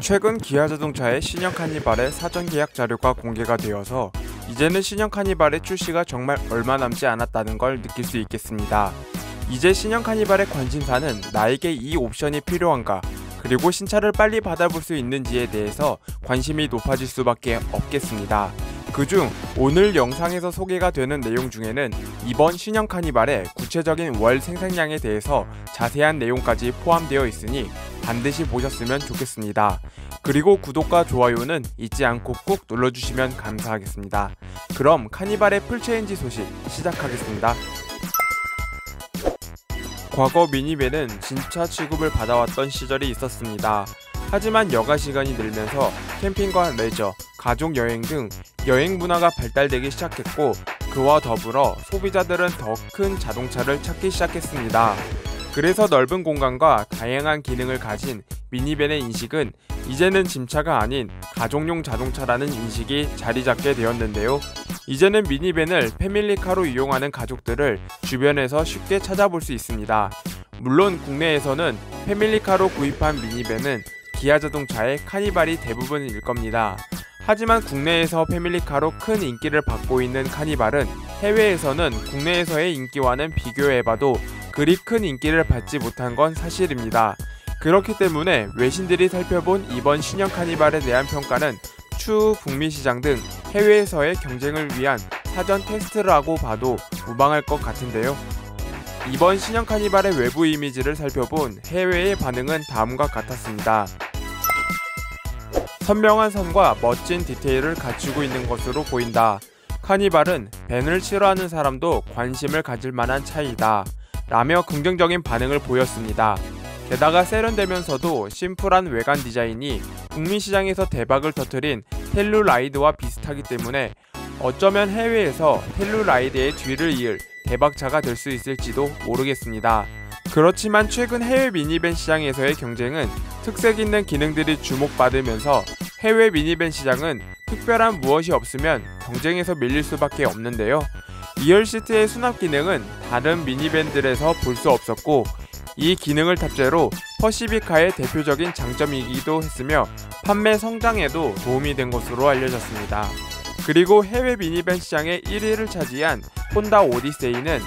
최근 기아자동차의 신형 카니발의 사전 계약 자료가 공개가 되어서 이제는 신형 카니발의 출시가 정말 얼마 남지 않았다는 걸 느낄 수 있겠습니다. 이제 신형 카니발의 관심사는 나에게 이 옵션이 필요한가, 그리고 신차를 빨리 받아볼 수 있는지에 대해서 관심이 높아질 수밖에 없겠습니다. 그중 오늘 영상에서 소개가 되는 내용 중에는 이번 신형 카니발의 구체적인 월 생산량에 대해서 자세한 내용까지 포함되어 있으니 반드시 보셨으면 좋겠습니다. 그리고 구독과 좋아요는 잊지 않고 꾹 눌러주시면 감사하겠습니다. 그럼 카니발의 풀체인지 소식 시작하겠습니다. 과거 미니밴은 진차 취급을 받아왔던 시절이 있었습니다. 하지만 여가 시간이 늘면서 캠핑과 레저, 가족 여행 등 여행 문화가 발달되기 시작했고, 그와 더불어 소비자들은 더 큰 자동차를 찾기 시작했습니다. 그래서 넓은 공간과 다양한 기능을 가진 미니밴의 인식은 이제는 짐차가 아닌 가족용 자동차라는 인식이 자리 잡게 되었는데요. 이제는 미니밴을 패밀리카로 이용하는 가족들을 주변에서 쉽게 찾아볼 수 있습니다. 물론 국내에서는 패밀리카로 구입한 미니밴은 기아자동차의 카니발이 대부분일 겁니다. 하지만 국내에서 패밀리카로 큰 인기를 받고 있는 카니발은 해외에서는 국내에서의 인기와는 비교해봐도 그리 큰 인기를 받지 못한 건 사실입니다. 그렇기 때문에 외신들이 살펴본 이번 신형 카니발에 대한 평가는 추후 북미 시장 등 해외에서의 경쟁을 위한 사전 테스트라고 봐도 무방할 것 같은데요. 이번 신형 카니발의 외부 이미지를 살펴본 해외의 반응은 다음과 같았습니다. 선명한 선과 멋진 디테일을 갖추고 있는 것으로 보인다. 카니발은 밴을 싫어하는 사람도 관심을 가질 만한 차이다 라며 긍정적인 반응을 보였습니다. 게다가 세련되면서도 심플한 외관 디자인이 북미 시장에서 대박을 터뜨린 텔루라이드와 비슷하기 때문에 어쩌면 해외에서 텔루라이드의 뒤를 이을 대박차가 될 수 있을지도 모르겠습니다. 그렇지만 최근 해외 미니밴 시장에서의 경쟁은 특색 있는 기능들이 주목받으면서 해외 미니밴 시장은 특별한 무엇이 없으면 경쟁에서 밀릴 수밖에 없는데요. 2열 시트의 수납 기능은 다른 미니밴들에서 볼 수 없었고, 이 기능을 탑재로 퍼시비카의 대표적인 장점이기도 했으며 판매 성장에도 도움이 된 것으로 알려졌습니다. 그리고 해외 미니밴 시장의 1위를 차지한 혼다 오디세이는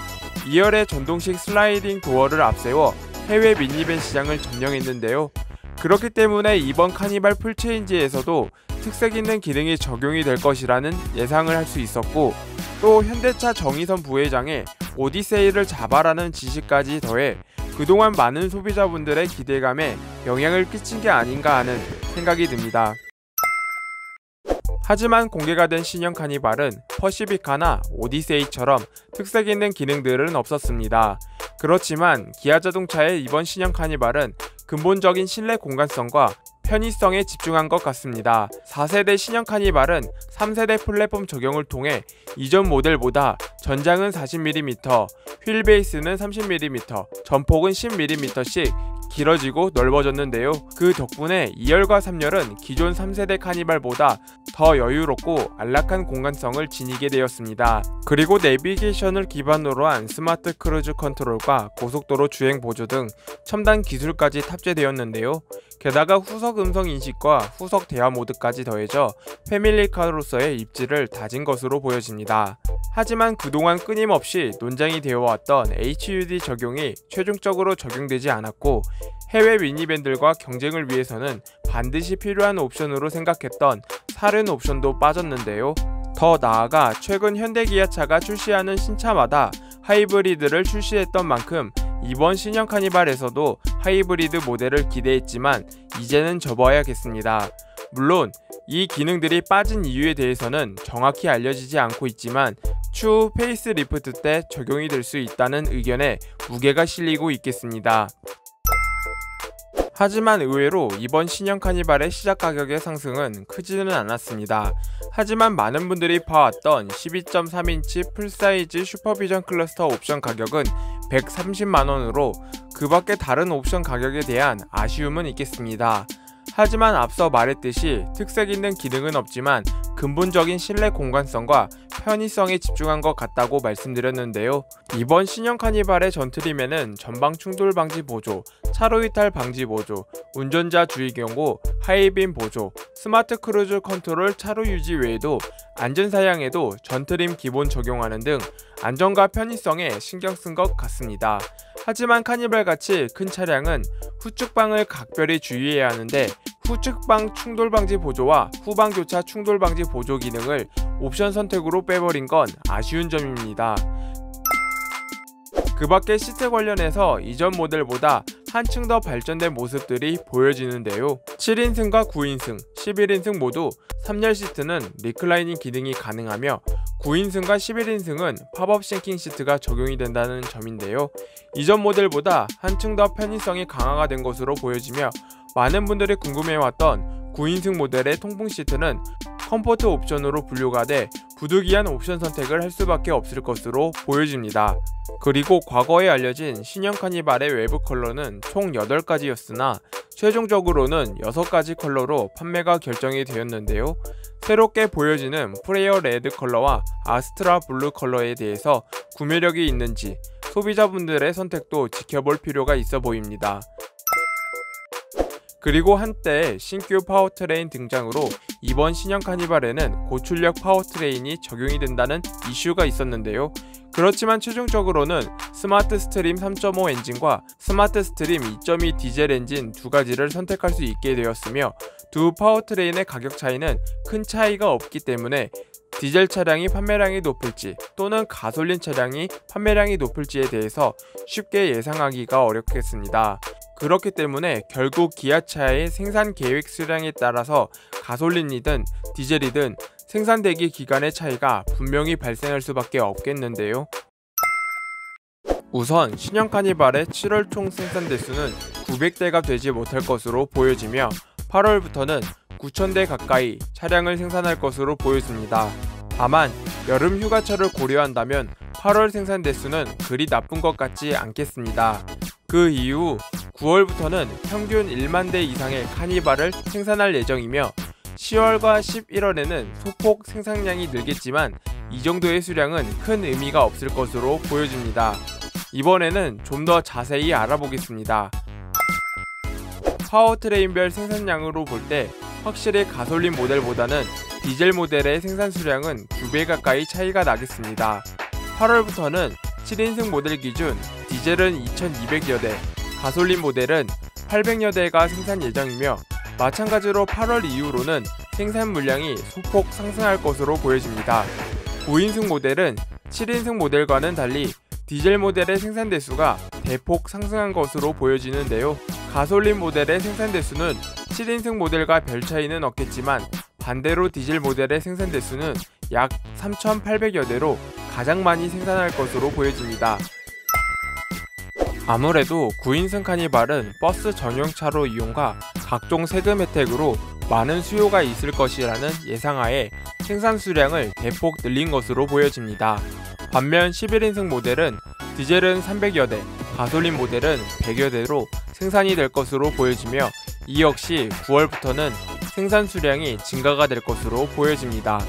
2열의 전동식 슬라이딩 도어를 앞세워 해외 미니밴 시장을 점령했는데요. 그렇기 때문에 이번 카니발 풀체인지에서도 특색 있는 기능이 적용이 될 것이라는 예상을 할 수 있었고, 또 현대차 정의선 부회장의 오디세이를 잡아라는 지시까지 더해 그동안 많은 소비자분들의 기대감에 영향을 끼친 게 아닌가 하는 생각이 듭니다. 하지만 공개가 된 신형 카니발은 퍼시비카나 오디세이처럼 특색 있는 기능들은 없었습니다. 그렇지만 기아자동차의 이번 신형 카니발은 근본적인 실내 공간성과 편의성에 집중한 것 같습니다. 4세대 신형 카니발은 3세대 플랫폼 적용을 통해 이전 모델보다 전장은 40mm, 휠베이스는 30mm, 전폭은 10mm씩 길어지고 넓어졌는데요. 그 덕분에 2열과 3열은 기존 3세대 카니발보다 더 여유롭고 안락한 공간성을 지니게 되었습니다. 그리고 내비게이션을 기반으로 한 스마트 크루즈 컨트롤과 고속도로 주행 보조 등 첨단 기술까지 탑재되었는데요. 게다가 후석 음성 인식과 후석 대화 모드까지 더해져 패밀리카로서의 입지를 다진 것으로 보여집니다. 하지만 그동안 끊임없이 논쟁이 되어왔던 HUD 적용이 최종적으로 적용되지 않았고, 해외 미니밴들과 경쟁을 위해서는 반드시 필요한 옵션으로 생각했던 사륜 옵션도 빠졌는데요. 더 나아가 최근 현대기아차가 출시하는 신차마다 하이브리드를 출시했던 만큼 이번 신형 카니발에서도 하이브리드 모델을 기대했지만 이제는 접어야겠습니다. 물론 이 기능들이 빠진 이유에 대해서는 정확히 알려지지 않고 있지만 추후 페이스리프트 때 적용이 될 수 있다는 의견에 무게가 실리고 있겠습니다. 하지만 의외로 이번 신형 카니발의 시작 가격의 상승은 크지는 않았습니다. 하지만 많은 분들이 봐왔던 12.3인치 풀사이즈 슈퍼비전 클러스터 옵션 가격은 130만원으로 그 밖에 다른 옵션 가격에 대한 아쉬움은 있겠습니다. 하지만 앞서 말했듯이 특색 있는 기능은 없지만 근본적인 실내 공간성과 편의성에 집중한 것 같다고 말씀드렸는데요. 이번 신형 카니발의 전트림에는 전방 충돌 방지 보조, 차로 이탈 방지 보조, 운전자 주의 경고, 하이빔 보조, 스마트 크루즈 컨트롤 차로 유지 외에도 안전사양에도 전트림 기본 적용하는 등 안전과 편의성에 신경 쓴 것 같습니다. 하지만 카니발같이 큰 차량은 후측방을 각별히 주의해야 하는데 후측방 충돌 방지 보조와 후방 교차 충돌 방지 보조 기능을 옵션 선택으로 빼버린 건 아쉬운 점입니다. 그 밖에 시트 관련해서 이전 모델보다 한층 더 발전된 모습들이 보여지는데요. 7인승과 9인승, 11인승 모두 3열 시트는 리클라이닝 기능이 가능하며 9인승과 11인승은 팝업 싱킹 시트가 적용이 된다는 점인데요. 이전 모델보다 한층 더 편의성이 강화가 된 것으로 보여지며 많은 분들이 궁금해왔던 9인승 모델의 통풍 시트는 컴포트 옵션으로 분류가 돼 부득이한 옵션 선택을 할 수밖에 없을 것으로 보여집니다. 그리고 과거에 알려진 신형 카니발의 외부 컬러는 총 8가지였으나 최종적으로는 6가지 컬러로 판매가 결정이 되었는데요. 새롭게 보여지는 프레어 레드 컬러와 아스트라 블루 컬러에 대해서 구매력이 있는지 소비자분들의 선택도 지켜볼 필요가 있어 보입니다. 그리고 한때 신규 파워트레인 등장으로 이번 신형 카니발에는 고출력 파워트레인이 적용이 된다는 이슈가 있었는데요. 그렇지만 최종적으로는 스마트 스트림 3.5 엔진과 스마트 스트림 2.2 디젤 엔진 두 가지를 선택할 수 있게 되었으며 두 파워트레인의 가격 차이는 큰 차이가 없기 때문에 디젤 차량이 판매량이 높을지 또는 가솔린 차량이 판매량이 높을지에 대해서 쉽게 예상하기가 어렵겠습니다. 그렇기 때문에 결국 기아차의 생산 계획 수량에 따라서 가솔린이든 디젤이든 생산 대기 기간의 차이가 분명히 발생할 수밖에 없겠는데요. 우선 신형 카니발의 7월 총 생산 대수는 900대가 되지 못할 것으로 보여지며 8월부터는 9,000대 가까이 차량을 생산할 것으로 보여집니다. 다만 여름 휴가철을 고려한다면 8월 생산 대수는 그리 나쁜 것 같지 않겠습니다. 그 이후 9월부터는 평균 1만 대 이상의 카니발을 생산할 예정이며 10월과 11월에는 소폭 생산량이 늘겠지만 이 정도의 수량은 큰 의미가 없을 것으로 보여집니다. 이번에는 좀 더 자세히 알아보겠습니다. 파워트레인별 생산량으로 볼 때 확실히 가솔린 모델보다는 디젤 모델의 생산 수량은 2배 가까이 차이가 나겠습니다. 8월부터는 7인승 모델 기준 디젤은 2,200여 대, 가솔린 모델은 800여 대가 생산 예정이며 마찬가지로 8월 이후로는 생산 물량이 소폭 상승할 것으로 보여집니다. 9인승 모델은 7인승 모델과는 달리 디젤 모델의 생산 대수가 대폭 상승한 것으로 보여지는데요. 가솔린 모델의 생산 대수는 7인승 모델과 별 차이는 없겠지만 반대로 디젤 모델의 생산 대수는 약 3,800여 대로 가장 많이 생산할 것으로 보여집니다. 아무래도 9인승 카니발은 버스 전용차로 이용과 각종 세금 혜택으로 많은 수요가 있을 것이라는 예상하에 생산 수량을 대폭 늘린 것으로 보여집니다. 반면 11인승 모델은 디젤은 300여 대, 가솔린 모델은 100여 대로 생산이 될 것으로 보여지며 이 역시 9월부터는 생산 수량이 증가가 될 것으로 보여집니다.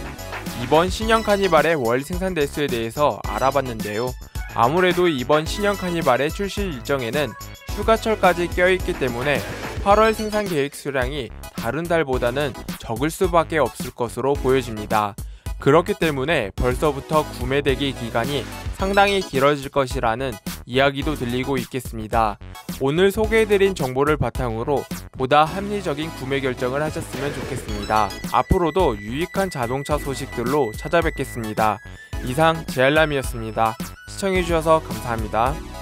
이번 신형 카니발의 월 생산 대수에 대해서 알아봤는데요. 아무래도 이번 신형 카니발의 출시 일정에는 휴가철까지 껴있기 때문에 8월 생산 계획 수량이 다른 달보다는 적을 수밖에 없을 것으로 보여집니다. 그렇기 때문에 벌써부터 구매 대기 기간이 상당히 길어질 것이라는 이야기도 들리고 있겠습니다. 오늘 소개해드린 정보를 바탕으로 보다 합리적인 구매 결정을 하셨으면 좋겠습니다. 앞으로도 유익한 자동차 소식들로 찾아뵙겠습니다. 이상 제알람이었습니다. 시청해주셔서 감사합니다.